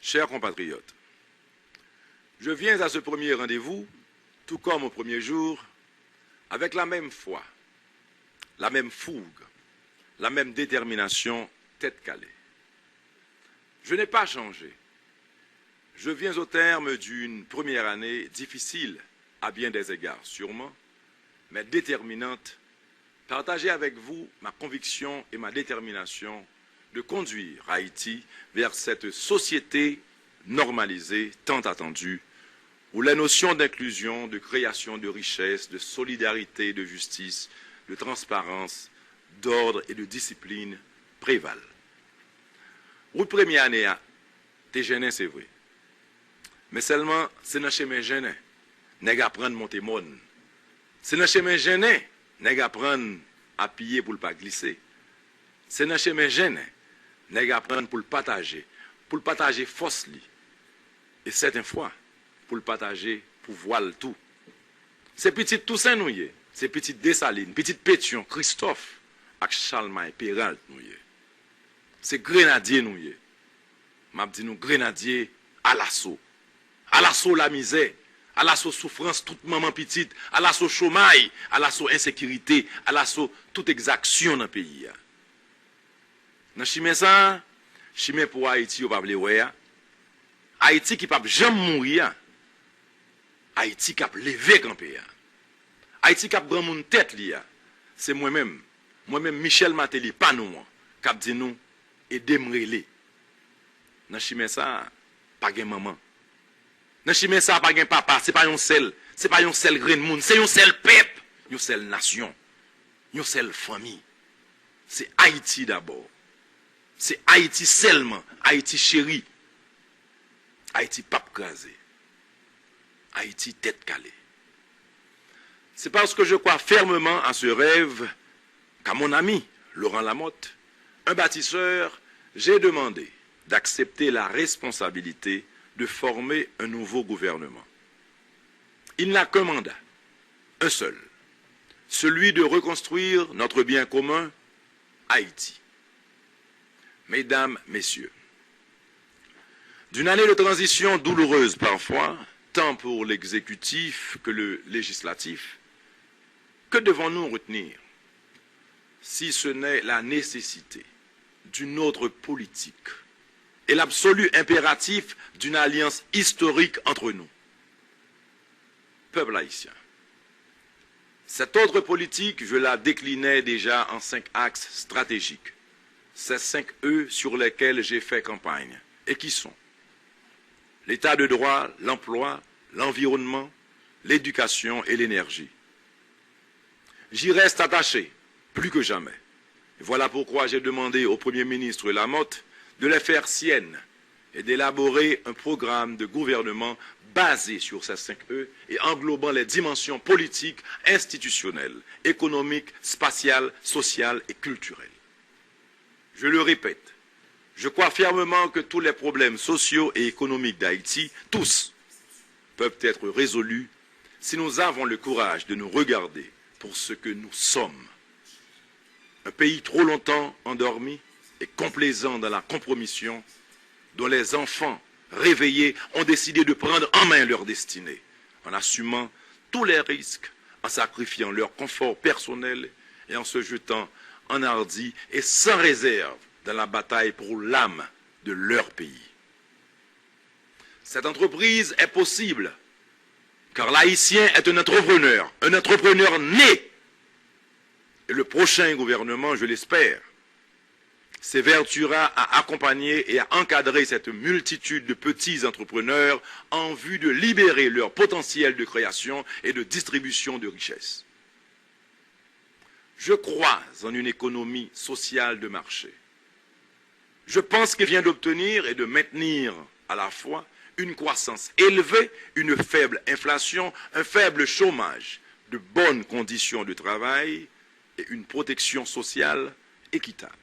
Chers compatriotes, je viens à ce premier rendez-vous, tout comme au premier jour, avec la même foi, la même fougue, la même détermination tête calée. Je n'ai pas changé. Je viens au terme d'une première année difficile à bien des égards sûrement, mais déterminante, partager avec vous ma conviction et ma détermination de conduire Haïti vers cette société normalisée tant attendue, où les notions d'inclusion, de création de richesse, de solidarité, de justice, de transparence, d'ordre et de discipline prévalent. Ou première année, t'es gêné, c'est vrai. Mais seulement, c'est dans le chemin gêné, n'est-ce apprendre à monter mon. C'est dans le chemin gêné, n'est-ce apprendre à piller pour ne pas glisser. C'est dans le chemin gêné, n'est-ce apprendre pour le partager force li. Et certaines fois, pour le partager, pour voir le tout. C'est petit Toussaint nouye, c'est petit Dessalines, petit Pétion, Christophe, avec Charlemagne, Peralt nouye. C'est grenadier nouye. M'a dit nous grenadier à l'assaut. À l'assaut la misère, à l'assaut souffrance toute maman petite, à l'assaut chômage, à l'assaut insécurité, à l'assaut toute exaction dans le pays. Dans chimé ça, chimé pour Haïti ou pas vle wè. Haïti qui pas jamais mourir. Haïti qui a levé campé. Haïti qui a pris mon tête li. C'est moi-même Michel Matéli, pas nous, qui a dit nous aidez-moi les. Dans chimé ça, pas gen maman. Dans chimé ça, pas gen papa, c'est pas un seul grain de monde, c'est un seul peuple, une seule nation, une seule famille. C'est Haïti d'abord. C'est Haïti seulement, Haïti chéri. Haïti pape crasé. Haïti tête calée. C'est parce que je crois fermement à ce rêve qu'à mon ami Laurent Lamotte, un bâtisseur, j'ai demandé d'accepter la responsabilité de former un nouveau gouvernement. Il n'a qu'un mandat, un seul, celui de reconstruire notre bien commun, Haïti. Mesdames, Messieurs, d'une année de transition douloureuse parfois, tant pour l'exécutif que le législatif, que devons-nous retenir, si ce n'est la nécessité d'une autre politique et l'absolu impératif d'une alliance historique entre nous, peuple haïtien. Cette autre politique, je la déclinais déjà en 5 axes stratégiques. Ces 5 E sur lesquels j'ai fait campagne, et qui sont l'état de droit, l'emploi, l'environnement, l'éducation et l'énergie. J'y reste attaché, plus que jamais. Voilà pourquoi j'ai demandé au Premier ministre Lamotte de les faire siennes et d'élaborer un programme de gouvernement basé sur ces 5 E et englobant les dimensions politiques, institutionnelles, économiques, spatiales, sociales et culturelles. Je le répète, je crois fermement que tous les problèmes sociaux et économiques d'Haïti, tous, peuvent être résolus si nous avons le courage de nous regarder pour ce que nous sommes. Un pays trop longtemps endormi et complaisant dans la compromission, dont les enfants réveillés ont décidé de prendre en main leur destinée, en assumant tous les risques, en sacrifiant leur confort personnel et en se jetant enhardis et sans réserve dans la bataille pour l'âme de leur pays. Cette entreprise est possible, car l'Haïtien est un entrepreneur né. Et le prochain gouvernement, je l'espère, s'évertuera à accompagner et à encadrer cette multitude de petits entrepreneurs en vue de libérer leur potentiel de création et de distribution de richesses. Je crois en une économie sociale de marché. Je pense qu'elle vient d'obtenir et de maintenir à la fois une croissance élevée, une faible inflation, un faible chômage, de bonnes conditions de travail et une protection sociale équitable.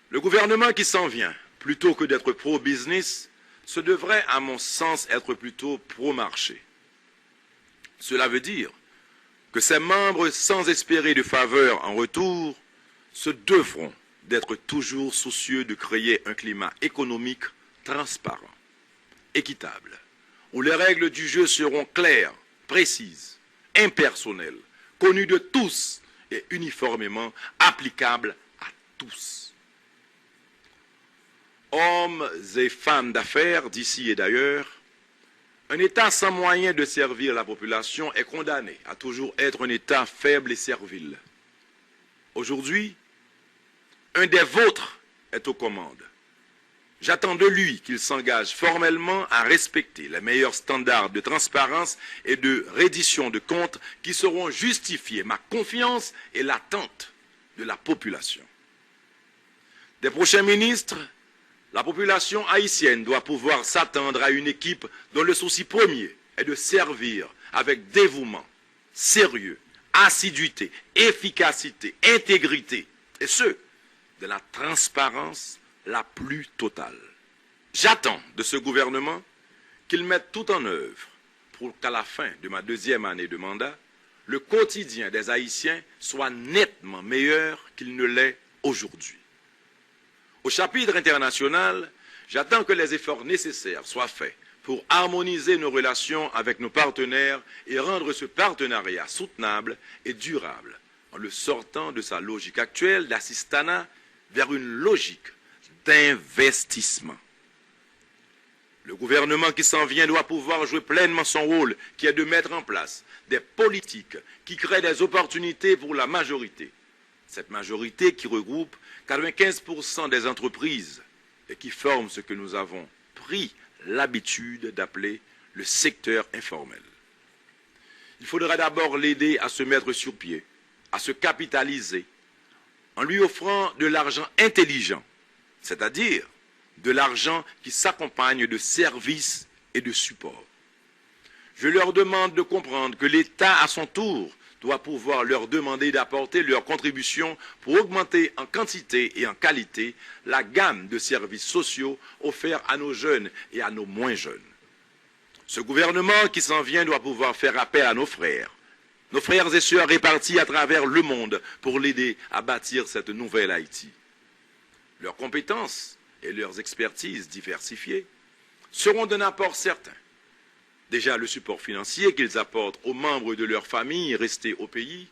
Le gouvernement qui s'en vient, plutôt que d'être pro-business, ce devrait, à mon sens, être plutôt pro-marché. Cela veut dire que ses membres, sans espérer de faveur en retour, se devront d'être toujours soucieux de créer un climat économique transparent, équitable, où les règles du jeu seront claires, précises, impersonnelles, connues de tous et uniformément applicables à tous. Hommes et femmes d'affaires d'ici et d'ailleurs, un État sans moyen de servir la population est condamné à toujours être un État faible et servile. Aujourd'hui, un des vôtres est aux commandes. J'attends de lui qu'il s'engage formellement à respecter les meilleurs standards de transparence et de reddition de comptes qui sauront justifier ma confiance et l'attente de la population. Des prochains ministres, la population haïtienne doit pouvoir s'attendre à une équipe dont le souci premier est de servir avec dévouement, sérieux, assiduité, efficacité, intégrité, et ce, de la transparence la plus totale. J'attends de ce gouvernement qu'il mette tout en œuvre pour qu'à la fin de ma 2e année de mandat, le quotidien des Haïtiens soit nettement meilleur qu'il ne l'est aujourd'hui. Au chapitre international, j'attends que les efforts nécessaires soient faits pour harmoniser nos relations avec nos partenaires et rendre ce partenariat soutenable et durable en le sortant de sa logique actuelle d'assistanat vers une logique d'investissement. Le gouvernement qui s'en vient doit pouvoir jouer pleinement son rôle, qui est de mettre en place des politiques qui créent des opportunités pour la majorité. Cette majorité qui regroupe 95% des entreprises et qui forme ce que nous avons pris l'habitude d'appeler le secteur informel. Il faudra d'abord l'aider à se mettre sur pied, à se capitaliser, en lui offrant de l'argent intelligent, c'est-à-dire de l'argent qui s'accompagne de services et de supports. Je leur demande de comprendre que l'État, à son tour, doit pouvoir leur demander d'apporter leur contribution pour augmenter en quantité et en qualité la gamme de services sociaux offerts à nos jeunes et à nos moins jeunes. Ce gouvernement qui s'en vient doit pouvoir faire appel à nos frères et sœurs répartis à travers le monde pour l'aider à bâtir cette nouvelle Haïti. Leurs compétences et leurs expertises diversifiées seront d'un apport certain. Déjà, le support financier qu'ils apportent aux membres de leur famille restés au pays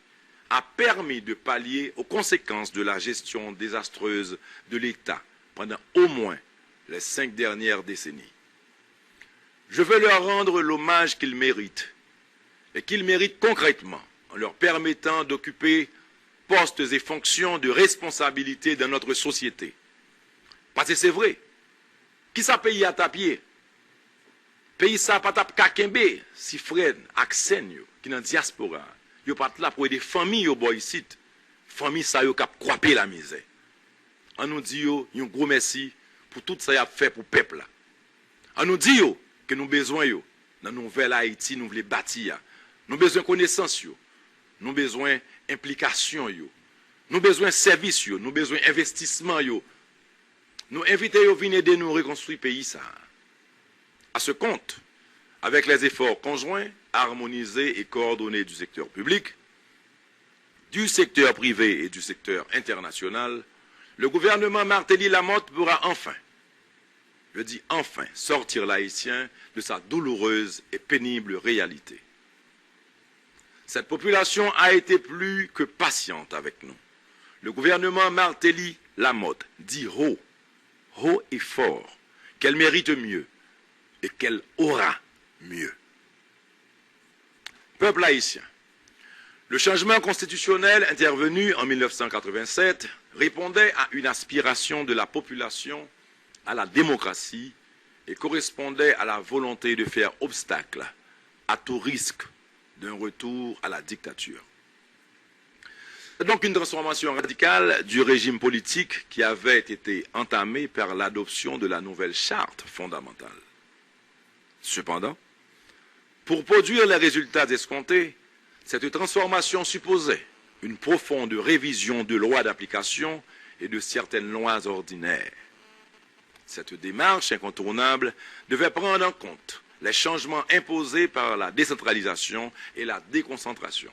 a permis de pallier aux conséquences de la gestion désastreuse de l'État pendant au moins les 5 dernières décennies. Je veux leur rendre l'hommage qu'ils méritent, et qu'ils méritent concrètement, en leur permettant d'occuper postes et fonctions de responsabilité dans notre société. Parce que c'est vrai, qui ça paye à tapier? Pays ça pas tap kakembe, si Fred, Aksen yo, qui dans diaspora, yo pas là pour aider famille yo boy ici. Famille ça yo k'ap croiper la misère. On nous dit yo, un gros merci pour tout ça y a fait pour peuple là. On nous dit yo que nous besoin yo dans nouvelle Haïti nous voulons bâtir. Nous besoin connaissance yo. Nous besoin implication yo. Nous besoin service yo, nous besoin investissement yo. Nous inviter yo venir aider nous reconstruire pays ça. À ce compte, avec les efforts conjoints, harmonisés et coordonnés du secteur public, du secteur privé et du secteur international, le gouvernement Martelly-Lamotte pourra enfin, je dis enfin, sortir l'Haïtien de sa douloureuse et pénible réalité. Cette population a été plus que patiente avec nous. Le gouvernement Martelly-Lamotte dit haut et fort, qu'elle mérite mieux et qu'elle aura mieux. Peuple haïtien, le changement constitutionnel intervenu en 1987 répondait à une aspiration de la population à la démocratie et correspondait à la volonté de faire obstacle à tout risque d'un retour à la dictature. C'est donc une transformation radicale du régime politique qui avait été entamée par l'adoption de la nouvelle charte fondamentale. Cependant, pour produire les résultats escomptés, cette transformation supposait une profonde révision de lois d'application et de certaines lois ordinaires. Cette démarche incontournable devait prendre en compte les changements imposés par la décentralisation et la déconcentration.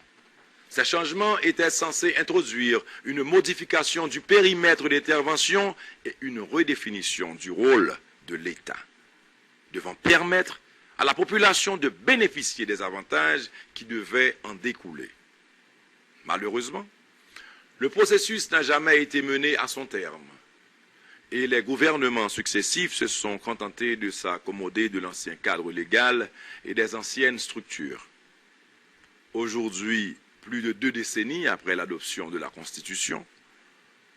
Ces changements étaient censés introduire une modification du périmètre d'intervention et une redéfinition du rôle de l'État, devant permettre à la population de bénéficier des avantages qui devaient en découler. Malheureusement, le processus n'a jamais été mené à son terme et les gouvernements successifs se sont contentés de s'accommoder de l'ancien cadre légal et des anciennes structures. Aujourd'hui, plus de 2 décennies après l'adoption de la Constitution,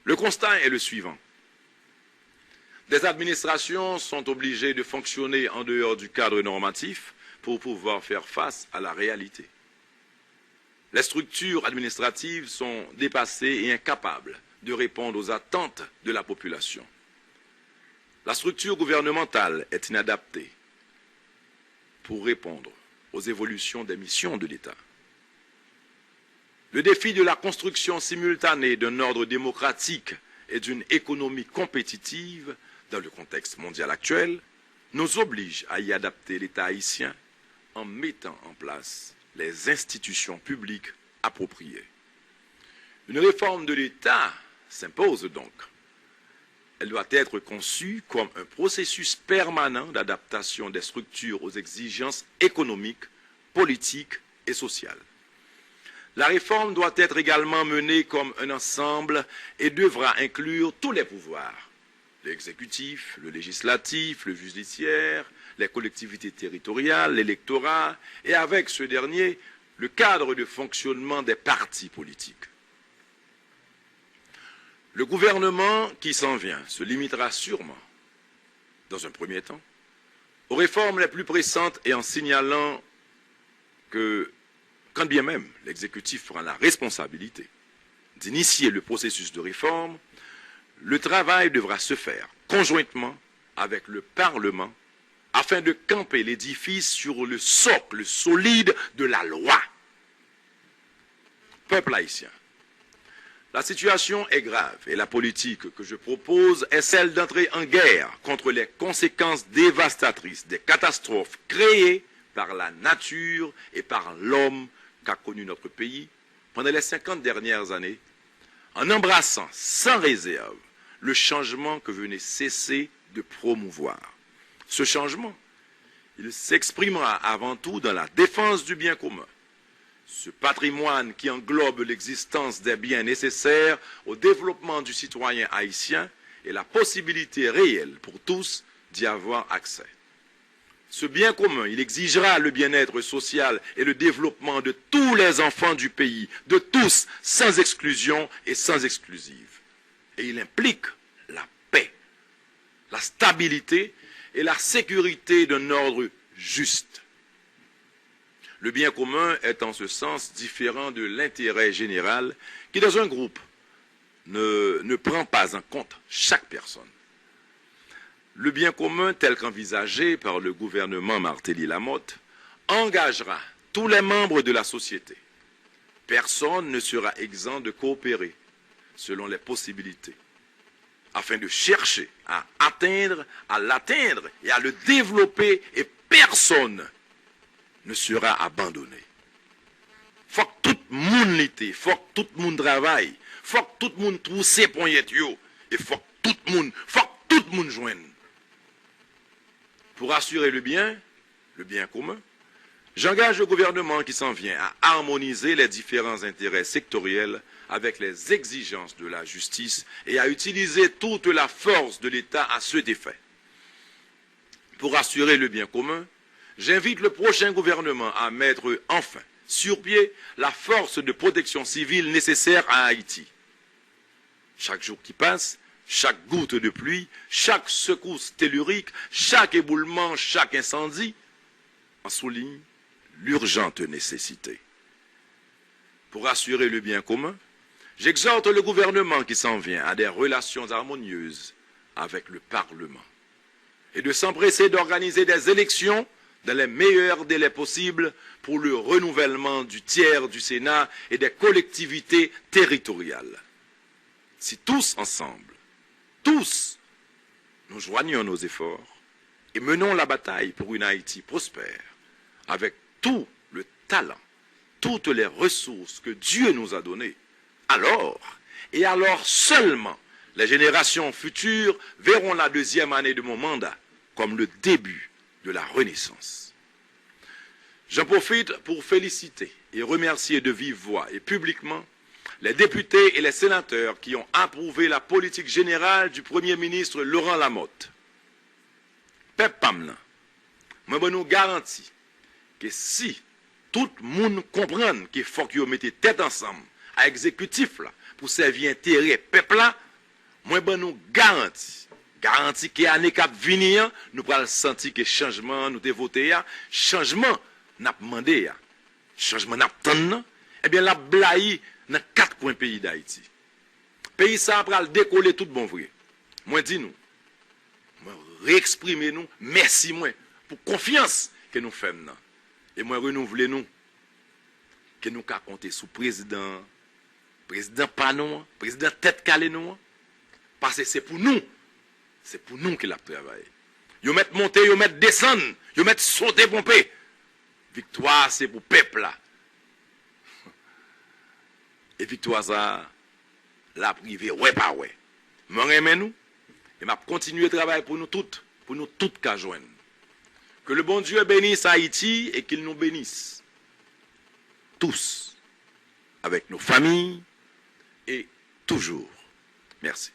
le constat est le suivant. Des administrations sont obligées de fonctionner en dehors du cadre normatif pour pouvoir faire face à la réalité. Les structures administratives sont dépassées et incapables de répondre aux attentes de la population. La structure gouvernementale est inadaptée pour répondre aux évolutions des missions de l'État. Le défi de la construction simultanée d'un ordre démocratique et d'une économie compétitive dans le contexte mondial actuel nous oblige à y adapter l'État haïtien en mettant en place les institutions publiques appropriées. Une réforme de l'État s'impose donc. Elle doit être conçue comme un processus permanent d'adaptation des structures aux exigences économiques, politiques et sociales. La réforme doit être également menée comme un ensemble et devra inclure tous les pouvoirs, l'exécutif, le législatif, le judiciaire, les collectivités territoriales, l'électorat, et avec ce dernier, le cadre de fonctionnement des partis politiques. Le gouvernement qui s'en vient se limitera sûrement, dans un premier temps, aux réformes les plus pressantes et en signalant que, quand bien même l'exécutif prend la responsabilité d'initier le processus de réforme, le travail devra se faire conjointement avec le Parlement afin de camper l'édifice sur le socle solide de la loi. Peuple haïtien, la situation est grave et la politique que je propose est celle d'entrer en guerre contre les conséquences dévastatrices des catastrophes créées par la nature et par l'homme qu'a connu notre pays pendant les 50 dernières années, en embrassant sans réserve le changement que venait cesser de promouvoir. Ce changement, il s'exprimera avant tout dans la défense du bien commun. Ce patrimoine qui englobe l'existence des biens nécessaires au développement du citoyen haïtien et la possibilité réelle pour tous d'y avoir accès. Ce bien commun, il exigera le bien-être social et le développement de tous les enfants du pays, de tous, sans exclusion et sans exclusive. Et il implique la paix, la stabilité et la sécurité d'un ordre juste. Le bien commun est en ce sens différent de l'intérêt général qui, dans un groupe, ne prend pas en compte chaque personne. Le bien commun, tel qu'envisagé par le gouvernement Martelly-Lamotte, engagera tous les membres de la société. Personne ne sera exempt de coopérer selon les possibilités, afin de chercher à l'atteindre et à le développer, et personne ne sera abandonné. Faut que tout le monde l'été, faut que tout le monde travaille, faut que tout le monde trouve ses points et faut que tout le monde joigne. Pour assurer le bien commun, j'engage le gouvernement qui s'en vient à harmoniser les différents intérêts sectoriels avec les exigences de la justice et à utiliser toute la force de l'État à cet effet. Pour assurer le bien commun, j'invite le prochain gouvernement à mettre enfin sur pied la force de protection civile nécessaire à Haïti. Chaque jour qui passe, chaque goutte de pluie, chaque secousse tellurique, chaque éboulement, chaque incendie en souligne l'urgente nécessité. Pour assurer le bien commun, j'exhorte le gouvernement qui s'en vient à des relations harmonieuses avec le Parlement et de s'empresser d'organiser des élections dans les meilleurs délais possibles pour le renouvellement du tiers du Sénat et des collectivités territoriales. Si tous ensemble, nous joignons nos efforts et menons la bataille pour une Haïti prospère, avec tout le talent, toutes les ressources que Dieu nous a données, alors seulement, les générations futures verront la deuxième année de mon mandat comme le début de la Renaissance. J'en profite pour féliciter et remercier de vive voix et publiquement les députés et les sénateurs qui ont approuvé la politique générale du Premier ministre Laurent Lamotte. Pep Pamna, moi nous garantis que si tout le monde comprend qu'il faut qu'ils mettent tête ensemble à l'exécutif là pour servir intérêt peuple là, moi nous garantis que l'année qui venir nous pourrons sentir que changement nous voté changement n'a demandé changement n'a attendu eh bien la blaye dans 4 coins pays d'Haïti. Pays ça va décoller tout bon vrai. Moi dis nous réexprimer nous merci moi pour confiance que nous faisons et moi renouveler nous que nous ka compter sous président Panon, président tête calé nous parce que c'est pour nous qu'il a travaillé. Yo mettre monter, yo mettre descendre, yo mettre sauter pomper. Victoire c'est pour peuple là. Et victoire ça la privé ouais pas ouais. Moi remet nous et m'a continuer travailler pour nous toutes qu'à joindre. Que le bon Dieu bénisse Haïti et qu'il nous bénisse tous avec nos familles et toujours. Merci.